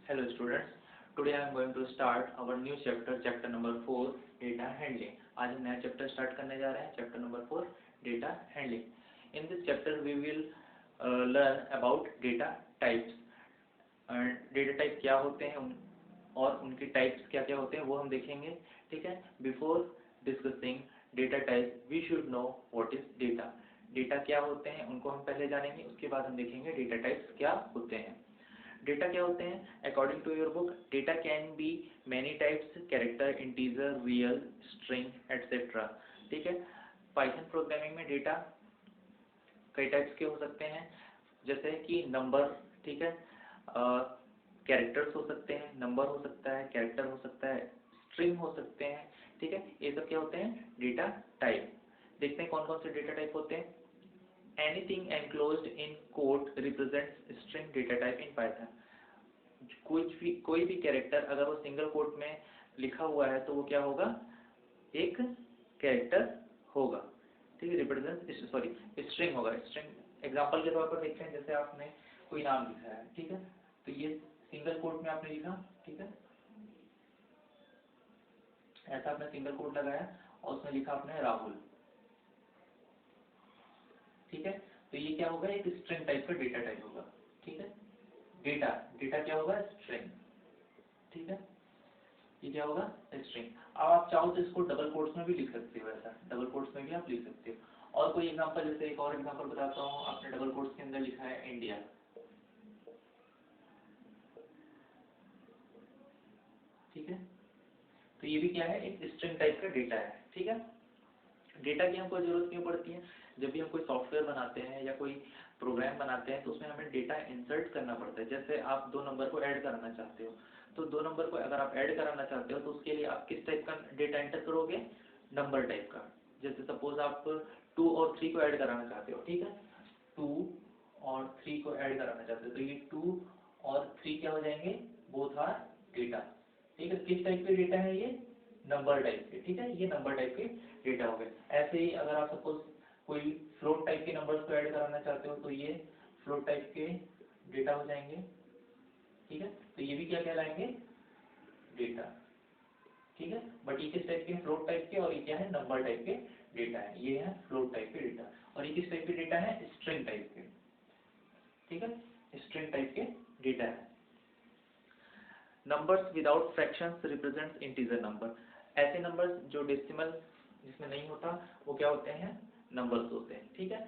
Hello students, today I am going to start our new chapter, chapter number 4, data handling. आज हम नया chapter start करने जा रहे हैं, chapter number 4, data handling. In this chapter we will learn about data types. Data type क्या होते हैं और उनके टाइप्स क्या क्या होते हैं वो हम देखेंगे. ठीक है. Before discussing data types, we should know what is data. Data क्या होते हैं उनको हम पहले जानेंगे, उसके बाद हम देखेंगे डेटा टाइप्स क्या होते हैं. डेटा क्या होते हैं? According to your book, data can be many types, character, integer, real, string etcetera. ठीक है. पाइथन प्रोग्रामिंग में डेटा कई टाइप्स के हो सकते हैं, जैसे कि नंबर. ठीक है. कैरेक्टर्स हो सकते हैं, नंबर हो सकता है, कैरेक्टर हो सकता है, स्ट्रिंग हो सकते हैं. ठीक है. ये सब क्या होते हैं? Data type. देखते हैं कौन कौन से डेटा टाइप होते हैं. Anything enclosed in quote represents string data type in Python. कोई भी कैरेक्टर अगर वो सिंगल कोट में लिखा हुआ है तो वो क्या होगा? एक कैरेक्टर होगा. ठीक है. रिप्रेजेंट स्ट्रिंग होगा. स्ट्रिंग एग्जांपल के तौर पर देखते हैं, जैसे आपने कोई नाम लिखा है. ठीक है. तो ये सिंगल कोट में आपने लिखा. ठीक है. ऐसा आपने सिंगल कोट लगाया और उसमें लिखा आपने राहुल. ठीक है. तो ये क्या होगा? एक स्ट्रिंग टाइप का डेटा टाइप होगा. ठीक है. डेटा क्या होगा? स्ट्रिंग. ठीक है. ये क्या होगा? स्ट्रिंग. अब आप चाहो तो इसको डबल कोट्स में भी लिख सकते हो. ऐसा डबल कोट्स में भी आप लिख सकते हो. और कोई एग्जांपल, जैसे एक और एग्जांपल बताता हूँ. आपने डबल कोट्स के अंदर लिखा है इंडिया. ठीक है. तो ये भी क्या है? एक स्ट्रिंग टाइप का डेटा है. ठीक है. डेटा की हमको जरूरत क्यों पड़ती है? जब भी हम कोई सॉफ्टवेयर बनाते हैं या कोई प्रोग्राम बनाते हैं तो उसमें हमें डेटा इंसर्ट करना पड़ता है. जैसे आप दो नंबर को ऐड कराना चाहते हो, तो दो नंबर को अगर आप ऐड कराना चाहते हो तो उसके लिए आप किस टाइप का डेटा एंटर करोगे? नंबर टाइप का. जैसे सपोज आप 2 और 3 को ऐड कराना चाहते हो. ठीक है. 2 और 3 को ऐड कराना चाहते हो तो ये 2 और 3 क्या हो जाएंगे? Both are data. ठीक है. किस टाइप के डेटा है ये? नंबर टाइप के. ठीक है. ये नंबर टाइप के डेटा हो गए. ऐसे ही अगर आप सपोज कोई फ्लोट टाइप के नंबर्स को ऐड कराना चाहते हो तो ये फ्लोट टाइप के डेटा हो जाएंगे. ठीक है. तो ये भी क्या कहलाएंगे? डेटा. ठीक है. बट ये किस टाइप के? फ्लोट टाइप के. और ये क्या है? नंबर टाइप के डेटा है. ये है फ्लोट टाइप के डेटा. और ये किस टाइप के डेटा है? स्ट्रिंग टाइप के. ठीक है. स्ट्रिंग टाइप के डेटा है. Numbers without fractions represents integer number. ऐसे नंबर्स जो डेसिमल जिसमें नहीं होता वो क्या होते हैं? नंबर्स होते हैं. ठीक है.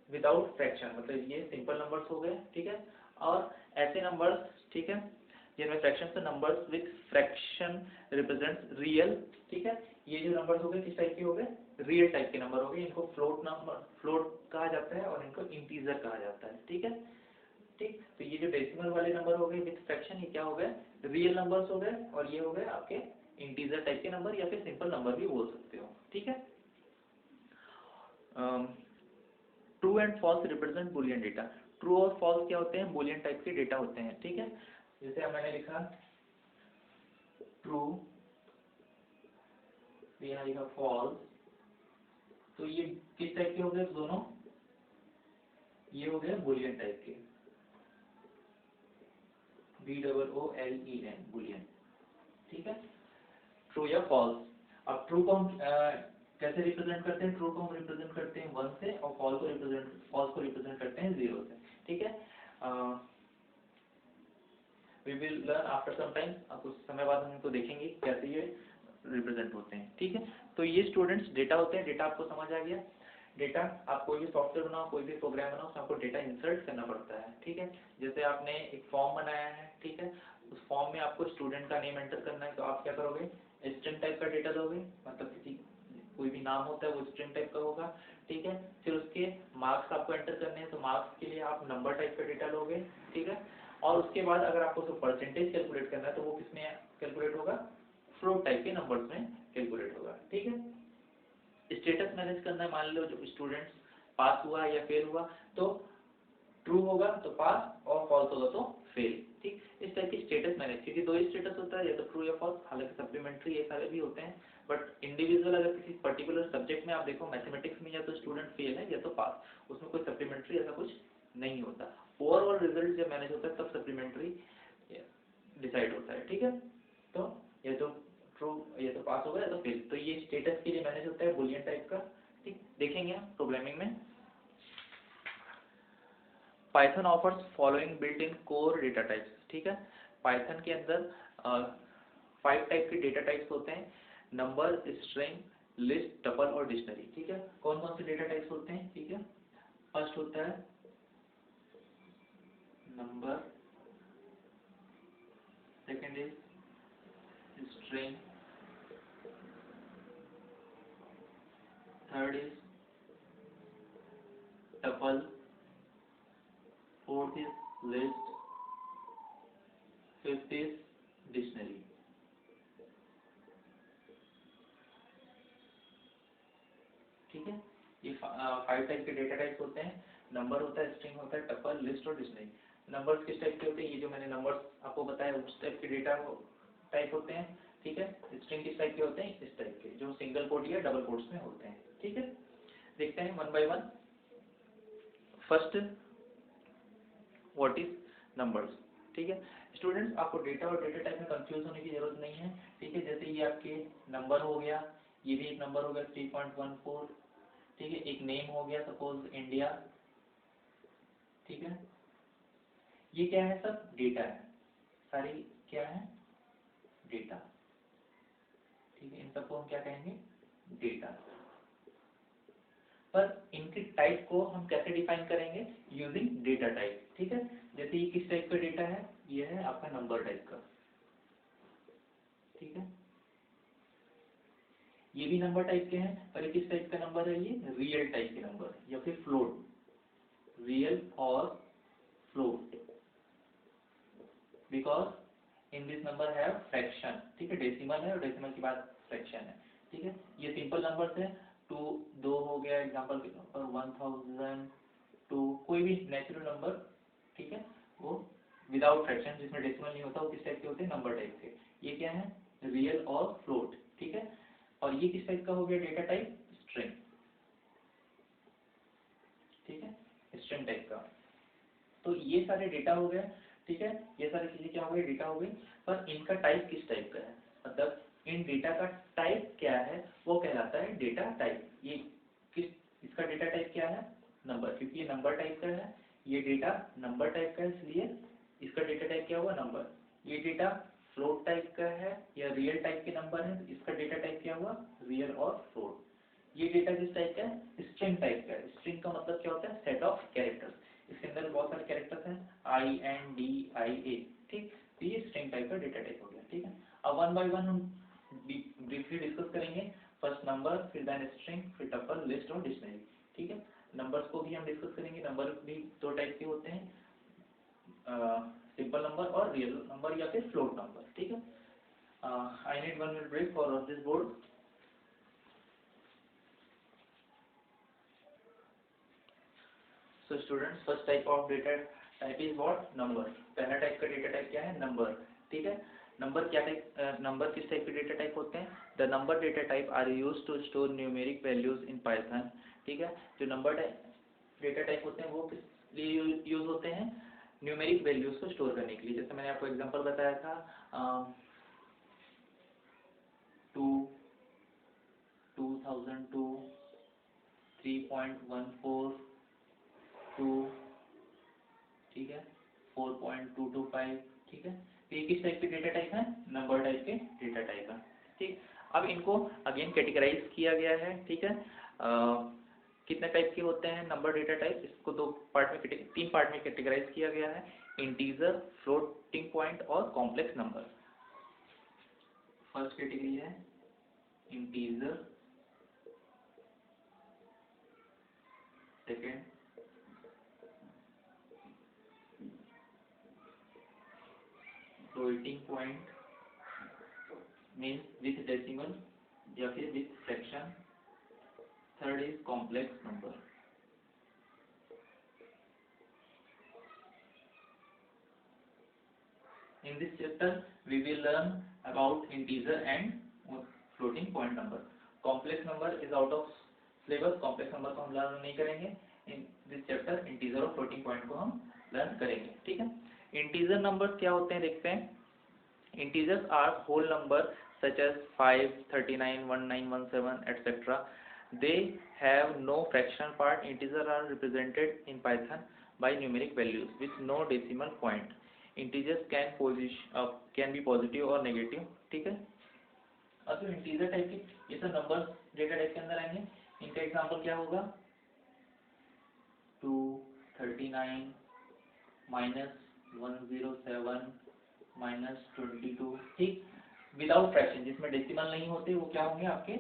विदाउट फ्रैक्शन मतलब ये सिंपल नंबर्स हो गए. ठीक है. और ऐसे नंबर्स, ठीक है, जिनमें फ्रैक्शन से numbers with fraction represents real. ठीक है. ये जो नंबर्स हो गए किस टाइप के हो गए? रियल टाइप के नंबर हो गए. इनको फ्लोट नंबर, फ्लोट कहा जाता है और इनको इंटीजर कहा जाता है. ठीक है. ठीक. तो ये जो डेसिमल वाले नंबर हो गए विद फ्रैक्शन, ये क्या हो गए? रियल नंबर्स हो गए. और ये हो गए आपके इंटीजर टाइप के नंबर या फिर सिंपल नंबर भी बोल सकते हो. ठीक है. True and false represent boolean data. True और फॉल्स क्या होते हैं? बुलियन टाइप के डेटा होते हैं. ठीक है. जैसे अब मैंने लिखा ट्रू, यहाँ लिखा फॉल्स, तो ये किस टाइप के हो गए दोनों? ये हो गए बुलियन टाइप के. BOOLEN Boolean. ठीक है. ट्रू या फॉल्स. अब ट्रू को हम कैसे रिप्रेजेंट करते हैं? ट्रू को हम रिप्रेजेंट करते हैं 1 से और फॉल्स को रिप्रेजेंट करते हैं 0 से. ठीक है. We will learn after some time. कुछ समय बाद हम इनको देखेंगे कैसे ये रिप्रेजेंट होते हैं. ठीक है. तो ये स्टूडेंट्स डेटा होते हैं. डेटा आपको समझ आ गया. डेटा, आप कोई भी सॉफ्टवेयर बनाओ, कोई भी प्रोग्राम बनाओ, उसमें आपको डेटा इंसर्ट करना पड़ता है. ठीक है. जैसे आपने एक फॉर्म बनाया है. ठीक है. उस फॉर्म में आपको स्टूडेंट का नेम एंटर करना है तो आप क्या करोगे? स्ट्रिंग टाइप का डेटा दोगे. मतलब किसी कोई भी नाम होता है वो स्ट्रिंग टाइप का होगा. ठीक है. फिर उसके मार्क्स आपको एंटर करने हैं तो मार्क्स के लिए आप नंबर टाइप का डेटा लोगे. ठीक है. और उसके बाद अगर आपको उसको परसेंटेज कैलकुलेट करना है तो वो किसमें कैलकुलेट होगा? फ्लोट टाइप के नंबर्स में कैलकुलेट होगा. ठीक है. स्टेटस मैनेज करना है. मान लो जो स्टूडेंट्स पास हुआ या फेल हुआ तो ट्रू होगा तो पास और फॉल्स होगा तो फेल. ठीक. इस टाइप की स्टेटस मैनेज, क्योंकि दो ही स्टेटस होता है, या तो ट्रू या फॉल्स. हालांकि सप्लीमेंट्री ये सारे भी होते हैं, बट इंडिविजुअल अगर किसी पर्टिकुलर सब्जेक्ट में आप देखो, मैथमेटिक्स में या तो स्टूडेंट फेल है या तो पास, उसमें कोई सप्लीमेंट्री ऐसा कुछ नहीं होता. ओवरऑल रिजल्ट जब मैनेज होता है तब सप्लीमेंट्री राइट होता है, ठीक है। तो ये तो ट्रू, ये तो पास हो गया, तो फेल। तो ये स्टेटस के लिए मैनेज होता है बुलियन टाइप का, ठीक। देखेंगे हम प्रोग्रामिंग में। Python offers following built in core data types, ठीक है। पाइथन के अंदर 5 टाइप के डेटा टाइप्स होते हैं, नंबर, स्ट्रिंग, लिस्ट, टपल और डिक्शनरी, ठीक है। कौन कौन से डेटा टाइप्स होते हैं, ठीक है। फर्स्ट होता है number, second is string, third is tuple, fourth is list, fifth is dictionary, ठीक है। ये 5 टाइप के डेटा टाइप्स होते हैं, नंबर होता है, स्ट्रिंग होता है, टपल, लिस्ट और डिक्शनरी। नंबर्स किस टाइप के होते हैं, ये जो मैंने नंबर्स आपको बताया उस टाइप के डेटा टाइप होते हैं, ठीक है। स्ट्रिंग किस टाइप के होते हैं, इस टाइप के जो सिंगल कोट या डबल कोट्स में होते हैं, ठीक है। देखते हैं one by one. First, what is numbers, ठीक है। स्टूडेंट्स, आपको डेटा और डेटा टाइप में कंफ्यूज होने की जरूरत नहीं है, ठीक है। जैसे ये आपके नंबर हो गया, ये भी एक नंबर हो गया 3.14, ठीक है। एक नेम हो गया सपोज इंडिया, ठीक है। ये क्या है, सब डेटा है, सारी क्या है, डेटा, ठीक है। इन सबको हम क्या कहेंगे, डेटा। पर इनके टाइप को हम कैसे डिफाइन करेंगे, यूजिंग डेटा टाइप, ठीक है। जैसे ये किस टाइप का डेटा है, ये है आपका नंबर टाइप का, ठीक है। ये भी नंबर टाइप के हैं, पर ये किस टाइप का नंबर है, ये रियल टाइप के नंबर या फिर फ्लोट, रियल और float, because in this number है फ्रैक्शन, ठीक है। डेसिमल है और डेसिमल के बाद फ्रैक्शन है, ठीक है। ये सिंपल नंबर है, 2 हो गया एग्जांपल के तौर पर, 1002, कोई भी नेचुरल नंबर, ठीक है, वो विदाउट फ्रैक्शन जिसमें डेसिमल नहीं होता, वो किस टाइप के होते हैं, नंबर टाइप के। ये क्या है, रियल और फ्लोट, ठीक है। और ये किस टाइप का हो गया डेटा टाइप, स्ट्रिंग, ठीक है, स्ट्रिंग टाइप का। तो ये सारे डेटा हो गए, ठीक है। ये सारी चीजें क्या हो गई, डेटा हो गई। पर इनका टाइप किस टाइप का है, मतलब इन डेटा का टाइप क्या है, वो कहलाता है डेटा टाइप। ये किस, इसका डेटा टाइप क्या है, नंबर, क्योंकि ये नंबर टाइप का है, ये डेटा नंबर टाइप का है, इसलिए इसका डेटा टाइप क्या हुआ, नंबर। ये डेटा फ्लोट टाइप का है या रियल टाइप के नंबर है, तो इसका डेटा टाइप क्या हुआ, रियल और फ्लोट। ये डेटा किस टाइप का है, स्ट्रिंग टाइप का है। स्ट्रिंग का मतलब क्या होता है, सेट ऑफ कैरेक्टर्स, इसके अंदर बहुत सारे कैरेक्टर्स हैं, INDIA, ठीक। तो ये स्ट्रिंग टाइप का डेटा टाइप हो गया, ठीक है। अब वन बाय वन हम ब्रीफली डिस्कस करेंगे। फर्स्ट नंबर, फिर देन स्ट्रिंग, फिर टपल, लिस्ट और डिक्शनरी, ठीक है। नंबर्स को भी हम डिस्कस करेंगे। नंबर भी 2 टाइप के होते हैं, सिंपल नंबर और रियल नंबर या फिर फ्लोट नंबर, ठीक है। I need 1 minute break for this board. So students, first type of data type is what, number। पहला टाइप का डेटा टाइप क्या है, नंबर, ठीक है। नंबर क्या टाइप, नंबर किस टाइप के डेटा टाइप होते हैं, the number data type are used to store numeric values in Python, ठीक है। जो नंबर डेटा टाइप होते हैं वो किस लिए यूज होते हैं, न्यूमेरिक वैल्यूज को स्टोर करने के लिए। जैसे मैंने आपको एग्जांपल बताया था, 2002, 3.14, 2, ठीक है, 4.225, ठीक है। तो ये किस टाइप के डेटा टाइप है, नंबर टाइप के डेटा टाइप है, ठीक। अब इनको अगेन कैटेगराइज किया गया है, ठीक है। कितने टाइप के होते हैं नंबर डेटा टाइप, इसको 3 पार्ट में कैटेगराइज किया गया है, इंटीजर, फ्लोटिंग पॉइंट और कॉम्प्लेक्स नंबर। फर्स्ट कैटेगरी है integer, second floating point means with decimal या फिर with fraction, third is complex number. In this chapter, we will learn about integer and floating point number. Complex number is out of syllabus, complex number को हम learn नहीं करेंगे। In this chapter, integer और floating point को हम learn करेंगे, ठीक है। Integer numbers क्या होते हैं देखते हैं। Integers are whole number such as 5, 39, 19, 17, etc. They have no fractional part. Integers are represented in Python by numeric values with no decimal point. Integers can be positive or negative. ठीक है। अब जो integer type के ये सब numbers data type के अंदर आएंगे, इनका एग्जांपल क्या होगा? 2, 39, -107, -22, ठीक। विदाउट फ्रैक्शन, जिसमें डेसिमल नहीं होते, वो क्या होंगे आपके?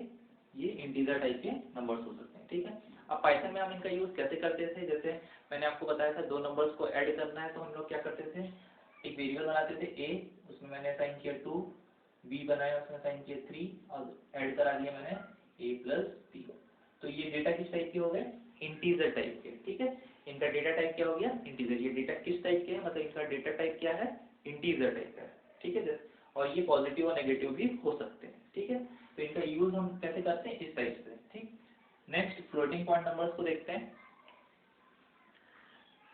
ये इंटीजर टाइप के नंबर्स हो सकते हैं। ठीक है। अब पाइथन में हम इनका यूज कैसे करते थे? जैसे मैंने आपको बताया था, दो नंबर्स को ऐड करना है तो हम लोग क्या करते थे? एक वेरिएबल बनाते थे a, उसमें मैंने असाइन किया 2, b बनाया, उसमें असाइन किया 3, और ऐड करा दिया मैंने a + b। तो ये डेटा किस टाइप के हो गए? इंटीजर टाइप के। ठीक है। इनका डेटा टाइप क्या हो गया? इंटीजर। ये डेटा किस टाइप के है? मतलब इनका डेटा टाइप क्या है? इंटीजर टाइप का है। ठीक है। और ये पॉजिटिव और नेगेटिव भी हो सकते हैं। ठीक है। तो इनका यूज हम कैसे करते हैं? इस टाइप से। ठीक। नेक्स्ट फ्लोटिंग पॉइंट नंबर्स को देखते हैं।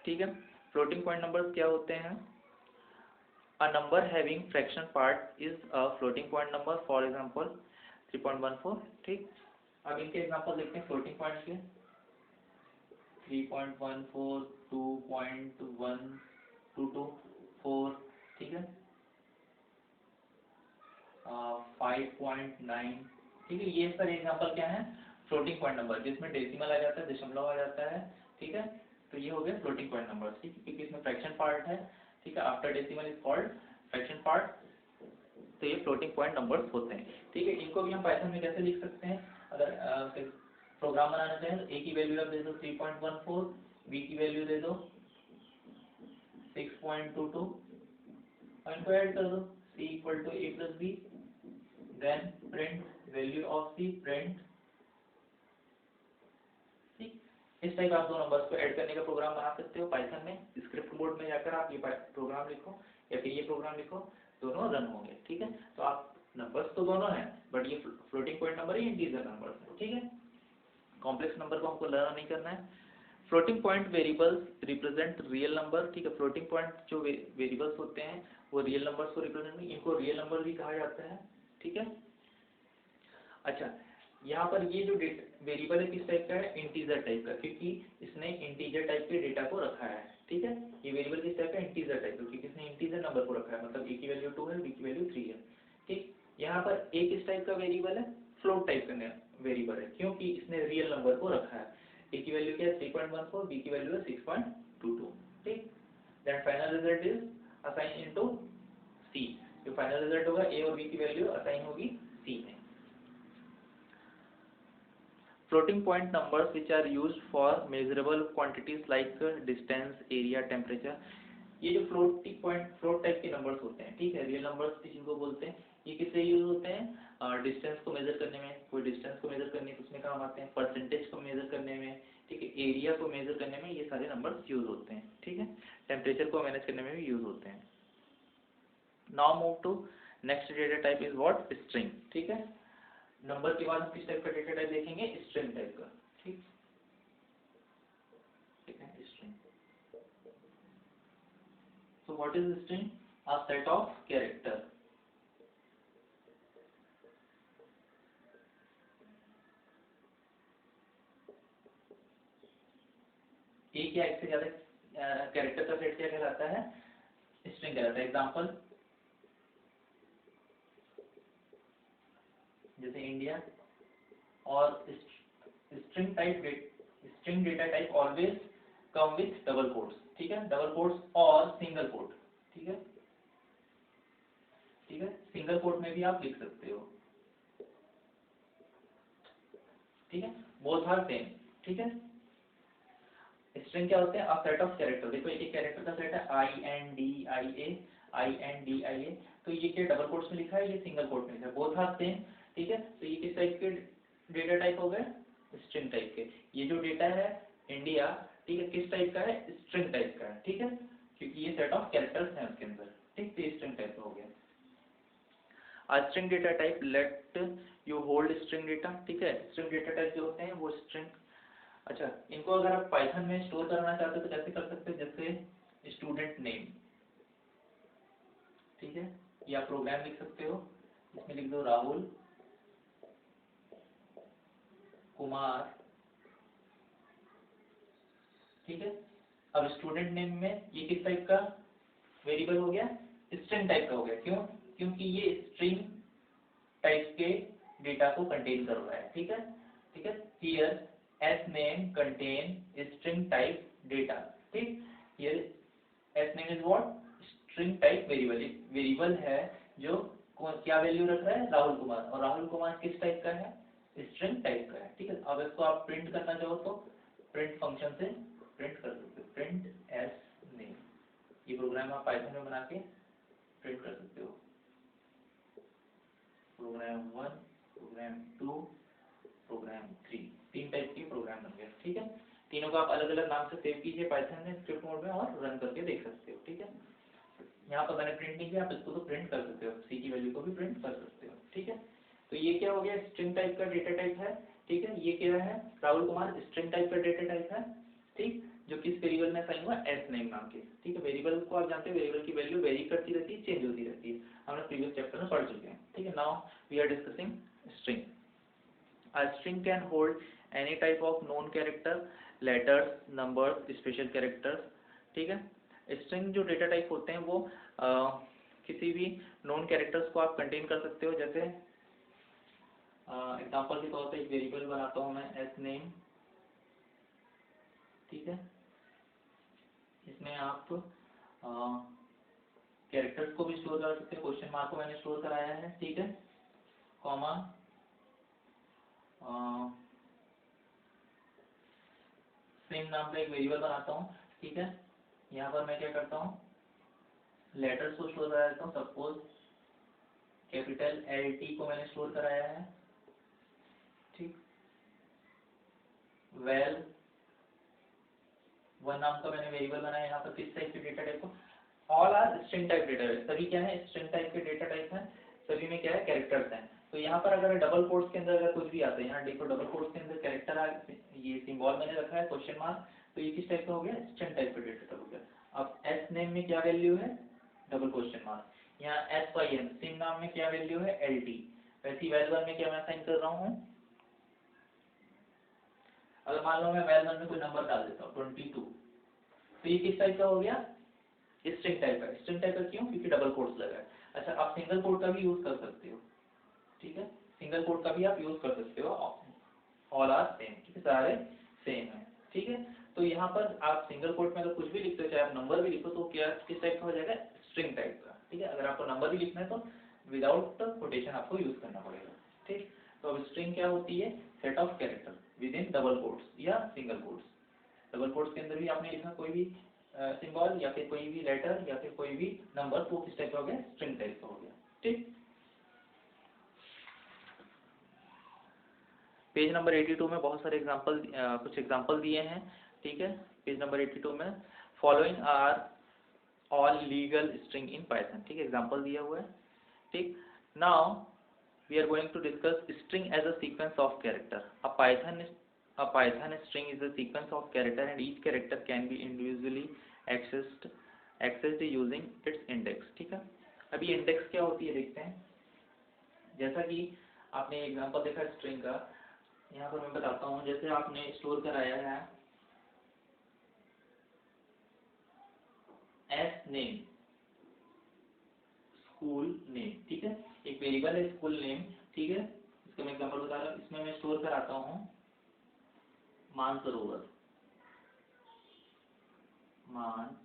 ठीक है। फ्लोटिंग पॉइंट नंबर्स क्या होते हैं? A number having fraction part is a floating point number. For example 3.14। ठीक। अब इनके एग्जांपल देखते हैं फ्लोटिंग पॉइंट के। 3.14, 2.1, 224। ठीक है। 5.9। ठीक है। ये सारे एग्जांपल क्या है? फ्लोटिंग पॉइंट नंबर, जिसमें डेसिमल आ जाता है, दशमलव आ जाता है। ठीक है। तो ये हो गया फ्लोटिंग पॉइंट नंबर। ठीक है। क्योंकि इसमें फ्रैक्शन पार्ट है। ठीक है। After decimal is called fraction part. तो ये फ्लोटिंग पॉइंट नंबर्स होते हैं। ठीक है। इनको भी हम पाइथन में कैसे लिख सकते हैं? अगर प्रोग्राम बनाना चाहें तो a की वैल्यू आप दे दो 3.14, b की वैल्यू दे दो 6.22, और इनको ऐड कर दो c = a + b, then print value of c, print. ठीक। इस टाइप आप दो नंबर्स को ऐड करने का प्रोग्राम बना सकते हो पाइथन में। स्क्रिप्ट मोड में जाकर आप ये प्रोग्राम लिखो या फिर ये प्रोग्राम लिखो, दोनों रन होंगे। ठीक है। तो आप नंबर्स तो दोनों हैं, बट ये फ्लोटिंग पॉइंट नंबर ही इंटीजर नंबर्स है। ठीक है। कॉम्प्लेक्स नंबर को हमको लर्न नहीं करना है। Floating point variables represent real number. ठीक है। फ्लोटिंग पॉइंट जो वेरिएबल्स होते हैं वो रियल नंबर्स को रिप्रेजेंट नहीं, इनको रियल नंबर भी कहा जाता है। ठीक है। अच्छा, यहाँ पर ये जो वेरिएबल है किस टाइप का है? इंटीजर टाइप का, क्योंकि इसने इंटीजर टाइप के डेटा को रखा है। ठीक है। ये वेरिएबल किस टाइप का? इंटीजर टाइप का, क्योंकि इसने इंटीजर नंबर को रखा है। मतलब a की वैल्यू 2 है, b की वैल्यू 3 है। ठीक। यहाँ पर a किस टाइप का वेरिएबल है? फ्लोट टाइप का वेरिएबल है, क्योंकि इसने रियल नंबर को रखा है। a की वैल्यू क्या है? 3.14, b की वैल्यू है 6.22। ठीक। Then final result is assign into c। जो फाइनल रिजल्ट होगा a और b की वैल्यू असाइन होगी c में। Floating point numbers which are used for measurable quantities like distance, area, temperature। ये जो फ्लोट टाइप के नंबर्स होते हैं, ठीक है, रियल नंबर्स जिनको बोलते हैं, ये किससे यूज होते हैं? डिस्टेंस को मेजर करने में, कोई डिस्टेंस को मेजर करने उसमें काम आते हैं। परसेंटेज को मेजर करने में, ठीक है, एरिया को मेजर करने में ये सारे नंबर्स यूज होते हैं। ठीक है। टेम्परेचर को मैनेज करने में भी यूज होते हैं। Now move to next data type is what? String. ठीक है। नंबर के बाद हम किस टाइप का डेटा टाइप देखेंगे? स्ट्रिंग टाइप का। ठीक है। String. So what is string? A set of character. एक या एक से ज्यादा कैरेक्टर का सेट क्या कहलाता है? स्ट्रिंग कहलाता है। एग्जांपल जैसे इंडिया। और string data type always come with double quotes. ठीक है। डबल कोट्स और सिंगल कोट। ठीक है। ठीक है। सिंगल कोट में भी आप लिख सकते हो। ठीक है। Both are same. ठीक है। स्ट्रिंग क्या होते हैं? A set of character. देखो एक कैरेक्टर का सेट है INDIA, INDIA। तो ये क्या डबल कोट्स में लिखा है, ये सिंगल कोट में लिखा है, बोथ आर सेम। ठीक है। तो ये किस टाइप के डेटा टाइप हो गए? स्ट्रिंग टाइप के। ये जो डेटा है इंडिया, ठीक है, किस टाइप का है? स्ट्रिंग टाइप का है। ठीक है। क्योंकि ये सेट ऑफ कैरेक्टर्स हैं उसके अंदर। ठीक। तो स्ट्रिंग टाइप हो गया। String data type let you hold string data. ठीक है। स्ट्रिंग डेटा टाइप जो होते हैं वो स्ट्रिंग। अच्छा, इनको अगर आप पाइथन में स्टोर करना चाहते हो तो कैसे कर सकते हैं? जैसे स्टूडेंट नेम। ठीक है, या प्रोग्राम लिख सकते हो, इसमें लिख दो राहुल कुमार, ठीक है। अब स्टूडेंट नेम में ये किस टाइप का वेरिएबल हो गया, स्ट्रिंग टाइप का हो गया, क्यों, क्योंकि ये स्ट्रिंग टाइप के डेटा को कंटेन कर रहा है, ठीक है, ठीक है। Here S name contain string type data, ठीक। Here S name is what, string type variable, एक वेरिएबल है जो क्या वैल्यू रख रहा है, राहुल कुमार, और राहुल कुमार किस टाइप का है, स्ट्रिंग टाइप का है, ठीक है। अब इसको आप प्रिंट करना चाहो तो प्रिंट फंक्शन से प्रिंट कर सकते हो, प्रिंट एस नेम, ये प्रोग्राम आप पाइथन में बना के प्रिंट कर सकते हो, प्रोग्राम 1, प्रोग्राम 2, प्रोग्राम 3, 3 टाइप के प्रोग्राम बन गए, ठीक है। तीनों का आप अलग अलग नाम से सेव कीजिए पाइथन में स्क्रिप्ट मोड में और रन करके देख सकते हो, ठीक है। यहाँ पर मैंने प्रिंट नहीं किया, आप इसको तो प्रिंट कर सकते हो, सी की वैल्यू को भी प्रिंट कर सकते हो, ठीक है। तो ये क्या हो गया, स्ट्रिंग टाइप का डेटा टाइप है, ठीक है। ये क्या है, राहुल कुमार स्ट्रिंग टाइप का डेटा टाइप है, ठीक, जो किस वेरिएबल में असाइन हुआ, एस नेम नाम के, ठीक है। वेरिएबल को आप जानते हो, वेरिएबल की वैल्यू वेरी करती रहती है, चेंज होती रहती है, हमने प्रीवियस चैप्टर में पढ़ चुके हैं, ठीक है। Now we are discussing string. A string can hold any type of known character, letters, numbers, special characters, ठीक है। स्ट्रिंग जो डेटा टाइप होते हैं वो किसी भी नोन कैरेक्टर्स को आप कंटेन कर सकते हो, जैसे एग्जांपल के तौर पे एक वेरिएबल बनाता हूँ मैं एस नेम, ठीक है। इसमें आप कैरेक्टर्स को भी स्टोर कर सकते हैं, क्वेश्चन मार्क को मैंने स्टोर कराया है, ठीक है, कॉमा स्ट्रिंग नाम का एक वेरिएबल बनाता हूँ, ठीक है। यहाँ पर मैं क्या करता हूँ, लेटर्स को स्टोर करा देता हूँ, सपोज कैपिटल LT को मैंने स्टोर कराया है, ठीक। वेल वन नाम का मैंने वेरिएबल बनाया, यहाँ पर किस टाइप के डेटा टाइप को, all are string type data type, सभी क्या है, स्ट्रिंग टाइप के डेटा टाइप हैं, सभी में क्या है, कैरेक्टर्स हैं। तो यहाँ पर अगर डबल कोट्स के अंदर अगर कुछ भी आता है, यहाँ देखो डबल कोट्स के अंदर कैरेक्टर, ये सिंबल मैंने रखा है क्वेश्चन मार्क, तो ये किस टाइप का हो गया, स्ट्रिंग टाइप का डेटा टाइप हो गया। अब एस नेम में क्या वैल्यू है, डबल क्वेश्चन मार्क, यहाँ SYN सिम नाम में क्या वैल्यू है, LT, वैसी वेल वन में क्या मैं असाइन कर रहा हूँ, अगर मान लो मैं वेल वन में कोई नंबर डाल देता हूँ 22, तो ये किस टाइप का हो गया, स्ट्रिंग टाइप का। स्ट्रिंग टाइप का क्यों, क्योंकि डबल कोट्स लगा है। अच्छा, आप सिंगल कोट का भी यूज कर सकते हो, ठीक है, सिंगल कोट का भी आप यूज कर सकते हो, ऑल आर सेम, ठीक है, सारे सेम है, ठीक है। तो यहाँ पर आप सिंगल कोट में अगर कुछ भी लिखते हो, चाहे आप नंबर भी लिखो, तो क्या किस टाइप का हो जाएगा, स्ट्रिंग टाइप का, ठीक है। अगर आपको नंबर भी लिखना है तो विदाउट कोटेशन आपको यूज करना पड़ेगा, ठीक। तो अब स्ट्रिंग क्या होती है, set of character with in double quotes या सिंगल कोट्स। डबल कोट्स के अंदर भी आपने लिखा कोई भी सिंबल या फिर कोई भी लेटर या फिर कोई भी नंबर, तो किस टाइप का हो गया, स्ट्रिंग टाइप का हो गया, ठीक। पेज नंबर 82 में बहुत सारे एग्जांपल, कुछ एग्जांपल दिए हैं, ठीक है। पेज नंबर 82 में following are all legal string in Python, ठीक है, एग्जांपल दिया हुआ है, ठीक। Now we are going to discuss string as a sequence of character. A Python string is a sequence of character and each character can be individually accessed using its index, ठीक है। अभी index क्या होती है देखते हैं। जैसा कि आपने एग्जांपल देखा स्ट्रिंग का, यहाँ पर मैं बताता हूँ, जैसे आपने स्टोर कराया है एस नेम स्कूल नेम, ठीक है, एक वेरिएबल है स्कूल नेम, ठीक है। इसका मैं एग्जांपल बता रहा हूँ, इसमें मैं स्टोर कराता हूँ मानसरोवर, मानसरोवर,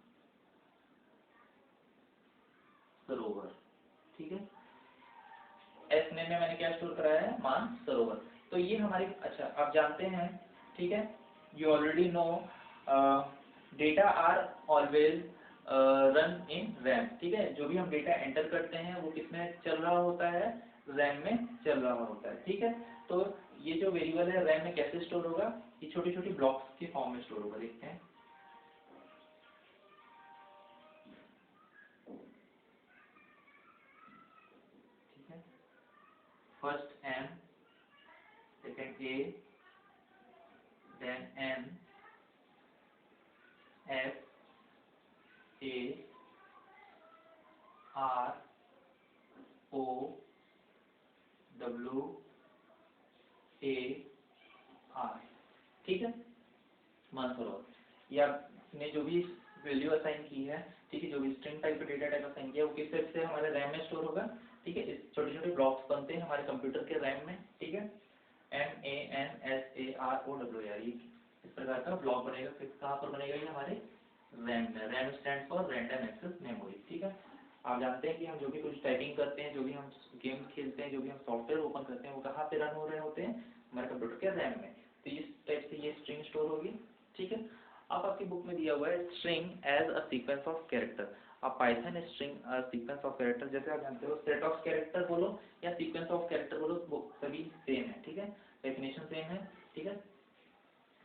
ठीक है। एस नेम में मैंने क्या स्टोर कराया है, मानसरोवर। तो ये हमारी, अच्छा आप जानते हैं, ठीक है, you already know data are always run in RAM, ठीक है। जो भी हम डेटा एंटर करते हैं वो किसमें चल रहा होता है, रैम में चल रहा होता है, ठीक है। तो ये जो वेरिएबल है रैम में कैसे स्टोर होगा, ये छोटी छोटी ब्लॉक्स के फॉर्म में स्टोर होगा, देखते हैं। ठीक है, first M, second A, then N, F, A, R O W A R, ठीक है, मानसरोवर। या आपने जो भी वैल्यू असाइन की है, ठीक है, जो भी string type data type assign किया वो किस टाइप से हमारे रैम में स्टोर होगा, ठीक है। इस छोटे छोटे ब्लॉक्स बनते हैं हमारे कंप्यूटर के रैम में, ठीक है। MANSAROWAR, इस प्रकार का ब्लॉक बनेगा। फिर कहाँ पर बनेगा ये हमारे रैम में। RAM stand for random access memory, ठीक है। आप जानते हैं कि हम जो भी कुछ टाइपिंग करते हैं, जो भी हम गेम खेलते हैं, जो भी हम सॉफ्टवेयर ओपन करते हैं, वो कहाँ पे रन हो रहे होते हैं, हमारे कंप्यूटर के रैम में। तो इस टाइप से ये स्ट्रिंग स्टोर होगी, ठीक है। अब आपकी बुक में दिया हुआ है string as a sequence of character. आप Python string sequence of character, जैसे आप जानते हो सेट ऑफ कैरेक्टर बोलो या सीक्वेंस ऑफ कैरेक्टर बोलो, वो सभी सेम है, ठीक है, डेफिनेशन सेम है, ठीक है।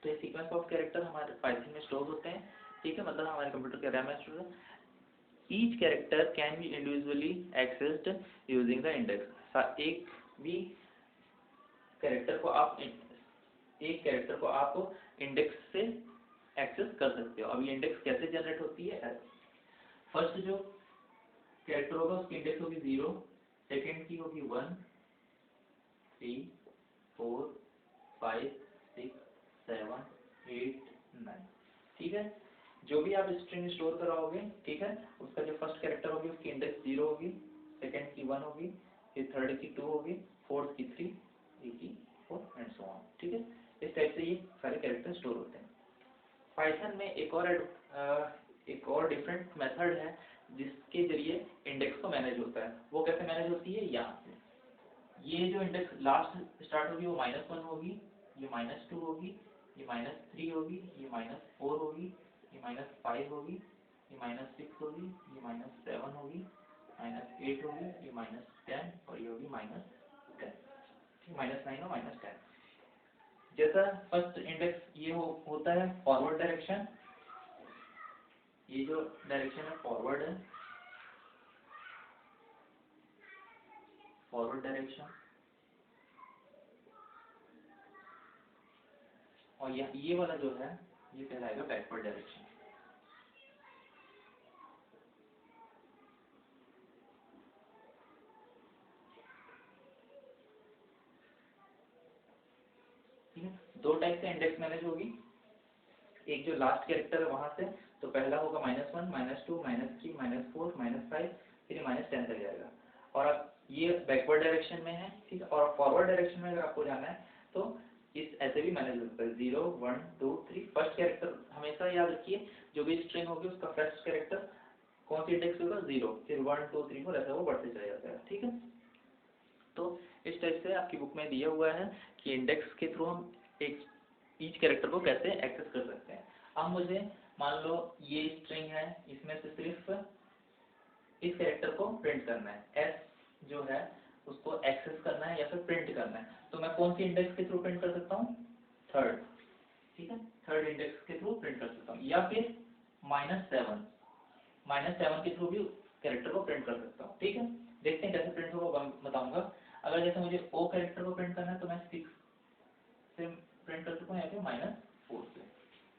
तो ये सीक्वेंस ऑफ कैरेक्टर हमारे पाइथन में स्टोर होते हैं, ठीक है, मतलब हमारे कंप्यूटर के रैम में स्टोर है। Each character can be individually accessed using the index. एक भी कैरेक्टर को आप इंडेक्स से एक्सेस कर सकते हो। अब ये इंडेक्स कैसे जनरेट होती है? फर्स्ट जो कैरेक्टर होगा उसकी इंडेक्स होगी 0, सेकेंड की होगी 1, 3, 4, 5, 6, 7, 8, 9, ठीक है। जो भी आप स्ट्रिंग स्टोर कराओगे, ठीक है, उसका जो फर्स्ट कैरेक्टर होगी उसकी इंडेक्स 0 होगी, सेकेंड की 1 होगी, फिर थर्ड की 2 होगी, फोर्थ की 3, की 4 एंड सो ऑन, ठीक है। इस टाइप से ये सारे कैरेक्टर स्टोर होते हैं। पाइथन में एक और डिफरेंट मेथड है जिसके जरिए इंडेक्स को मैनेज होता है। वो कैसे मैनेज होती है? यहाँ से ये जो इंडेक्स लास्ट स्टार्ट होगी वो -1 होगी, ये -2 होगी, ये -3 होगी, ये -4 होगी, ये -5 होगी, ये -6 होगी, ये -7 होगी, -8 होगी, ये -10 और ये होगी -10, -9 और -10। जैसा फर्स्ट इंडेक्स ये होता है फॉरवर्ड डायरेक्शन, ये जो डायरेक्शन है फॉरवर्ड है, फॉरवर्ड डायरेक्शन। और ये वाला जो है ये कहलाएगा बैकवर्ड डायरेक्शन। ठीक है, दो टाइप से इंडेक्स मैनेज होगी। एक जो लास्ट कैरेक्टर है वहां से, तो पहला होगा -1, -2, -3, -4, -5, फिर -10 तक जाएगा। और अब ये बैकवर्ड डायरेक्शन में है, ठीक है। और फॉरवर्ड डायरेक्शन में अगर आपको जाना है तो इस ऐसे भी मैनेज हो सकता है, 0, 1, 2, 3। फर्स्ट कैरेक्टर हमेशा याद रखिए, जो भी स्ट्रिंग होगी उसका फर्स्ट कैरेक्टर कौन सी इंडेक्स होगा? 0, फिर 1, 2, 3, 4 ऐसा वो बढ़ते चला जाता है, ठीक है। तो इस टाइप से आपकी बुक में दिया हुआ है कि इंडेक्स के थ्रू हम एक ईच कैरेक्टर को कैसे एक्सेस कर सकते हैं। अब मुझे मान लो ये स्ट्रिंग है, इसमें से सिर्फ इस कैरेक्टर को प्रिंट करना है, एस जो है उसको एक्सेस करना है या फिर प्रिंट करना है, तो मैं कौन सी इंडेक्स के थ्रू प्रिंट कर सकता हूँ? थर्ड, ठीक है, थर्ड इंडेक्स के थ्रू प्रिंट कर सकता हूँ। या फिर -7 के थ्रू भी कैरेक्टर को प्रिंट कर सकता हूँ, ठीक है। देखते हैं कैसे प्रिंट होगा, बताऊंगा। अगर जैसे मुझे ओ कैरेक्टर को प्रिंट करना है तो मैं 6 से प्रिंट कर सकता हूँ या फिर -4 से,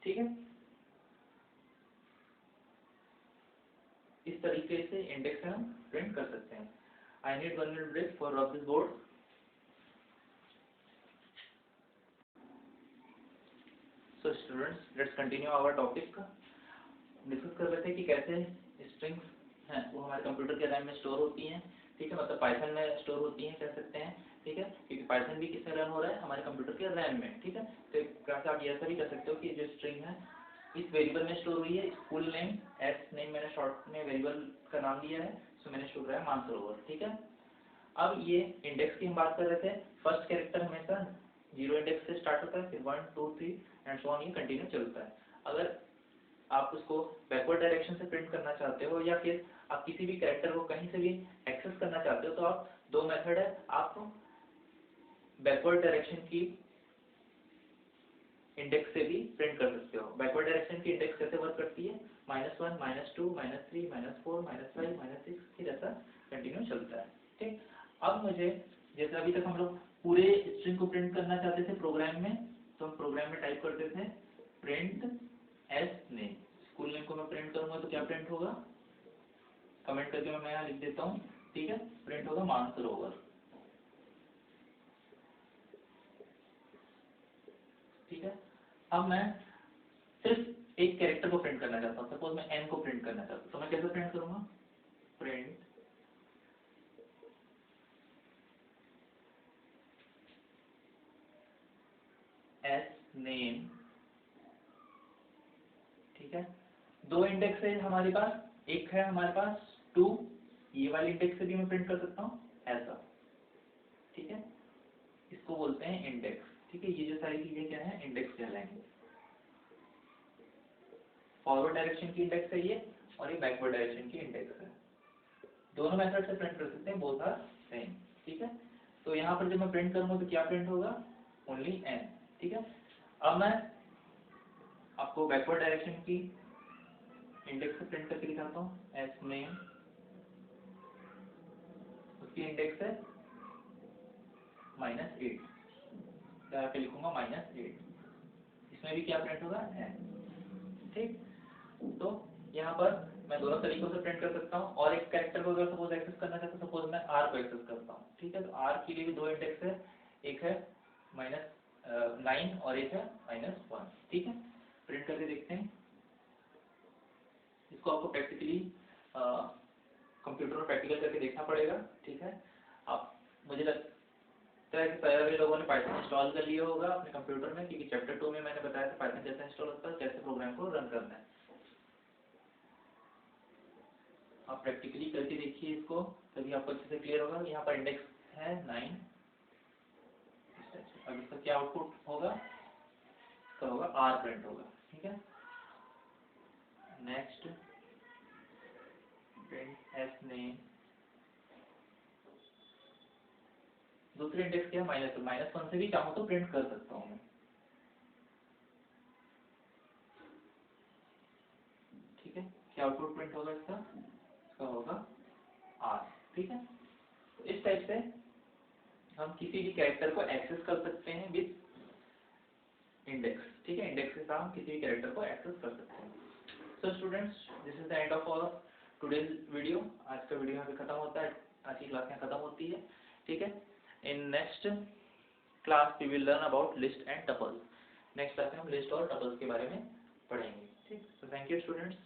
ठीक है। इस तरीके से इंडेक्स से हम प्रिंट कर सकते हैं। I need 1 minute break for rub this board. So students, let's continue our topic. Discuss कर रहे थे कि कैसे स्ट्रिंग्स हैं वो हमारे कंप्यूटर के रैम में स्टोर होती हैं, ठीक है, मतलब पाइथन में स्टोर होती हैं कह सकते हैं, ठीक है, क्योंकि पाइथन भी किसमें रन हो रहा है? हमारे कंप्यूटर के रैम में, ठीक है। तो कैसे आप ऐसा भी कर सकते हो कि जो स्ट्रिंग है इस वेरिएबल में स्टोर हुई है, स्कूल नेम एस नेम मैंने शॉर्ट में वेरिएबल का नाम दिया है, सो मैंने स्टोर किया है मानसरोवर, ठीक है। अब ये इंडेक्स की हम बात कर रहे थे। फर्स्ट कैरेक्टर हमेशा 0 इंडेक्स से स्टार्ट होता है, फिर 1, 2, 3 एंड सो ऑन, ये कंटिन्यू चलता है। अगर आप उसको बैकवर्ड डायरेक्शन से प्रिंट करना चाहते हो या फिर आप किसी भी कैरेक्टर को कहीं से भी एक्सेस करना चाहते हो, तो आप दो मेथड है, आप बैकवर्ड डायरेक्शन की इंडेक्स से भी प्रिंट कर सकते हो। बैकवर्ड डायरेक्शन की इंडेक्स कैसे वर्क करती है? -1, -2, -3, -4, -5, -6, फिर ऐसा कंटिन्यू चलता है, ठीक। अब मुझे, जैसे अभी तक हम लोग पूरे स्ट्रिंग को प्रिंट करना चाहते थे प्रोग्राम में, तो हम प्रोग्राम में टाइप करते थे print S name. School name को मैं प्रिंट करूंगा तो क्या प्रिंट होगा? कमेंट करके मैं यहाँ लिख देता हूँ, ठीक है। प्रिंट होगा मानसरोवर, ठीक है। अब मैं सिर्फ एक कैरेक्टर को प्रिंट करना चाहता हूँ, सपोज मैं एन को प्रिंट करना चाहता हूँ, तो मैं कैसे प्रिंट करूंगा, प्रिंट एस नेम, ठीक है। दो इंडेक्स है हमारे पास, एक है हमारे पास 2, ये वाले इंडेक्स से भी मैं प्रिंट कर सकता हूँ ऐसा, ठीक है। इसको बोलते हैं इंडेक्स, ठीक है। ये जो सारी चीजें क्या है, इंडेक्स कहलाएंगे। फॉरवर्ड डायरेक्शन की इंडेक्स है ये, और ये बैकवर्ड डायरेक्शन की इंडेक्स है। दोनों मेथड से प्रिंट कर सकते हैं, बोथ आर सेम, ठीक है। तो यहाँ पर जब मैं प्रिंट करूंगा तो क्या प्रिंट होगा, ओनली एन, ठीक है। अब मैं आपको बैकवर्ड डायरेक्शन की इंडेक्स से प्रिंट करके दिखाता हूँ, एस नेम, उसकी इंडेक्स है -8, तो यहाँ पे लिखूंगा -8, इसमें भी क्या प्रिंट होगा, एन, ठीक। तो यहाँ पर मैं दोनों तरीकों से प्रिंट कर सकता हूँ, और एक कैरेक्टर को अगर सपोज एक्सेस करना चाहता हूँ, सपोज मैं आर को एक्सेस करता हूँ, ठीक है। तो आर के लिए भी दो इंडेक्स है, एक है -9 और एक है -1, ठीक है। प्रिंट करके देखते हैं, इसको आपको प्रैक्टिकली कंप्यूटर में प्रैक्टिकल करके देखना पड़ेगा, ठीक है। आप, मुझे लगता है कि सारे लोगों ने पाइथन इंस्टॉल कर लिया होगा अपने कंप्यूटर में, क्योंकि चैप्टर 2 में मैंने बताया था पाइथन कैसे इंस्टॉल होता है, कैसे प्रोग्राम को रन करना है। आप प्रैक्टिकली करके देखिए इसको, तभी आपको अच्छे से क्लियर होगा। यहाँ पर इंडेक्स है 9, अब इसका क्या आउटपुट होगा, इसका होगा आर प्रिंट होगा, ठीक है। नेक्स्ट प्रिंट एस नेम, दूसरे इंडेक्स क्या है, -1 से भी चाहूँ तो प्रिंट कर सकता हूँ मैं, ठीक है। क्या आउटपुट प्रिंट होगा इसका, इसका होगा आर, ठीक है। तो इस टाइप से हम किसी भी कैरेक्टर को एक्सेस कर सकते हैं विद इंडेक्स, ठीक है। इंडेक्स के साथ हम किसी भी कैरेक्टर को एक्सेस कर सकते हैं। So students, this is the end of our today's video. आज का वीडियो यहाँ पे खत्म होता है, आज की क्लास यहाँ खत्म होती है, ठीक है। In next class we will learn about list and tuples. Next class में हम लिस्ट और टपल्स के बारे में पढ़ेंगे, ठीक। So thank you students.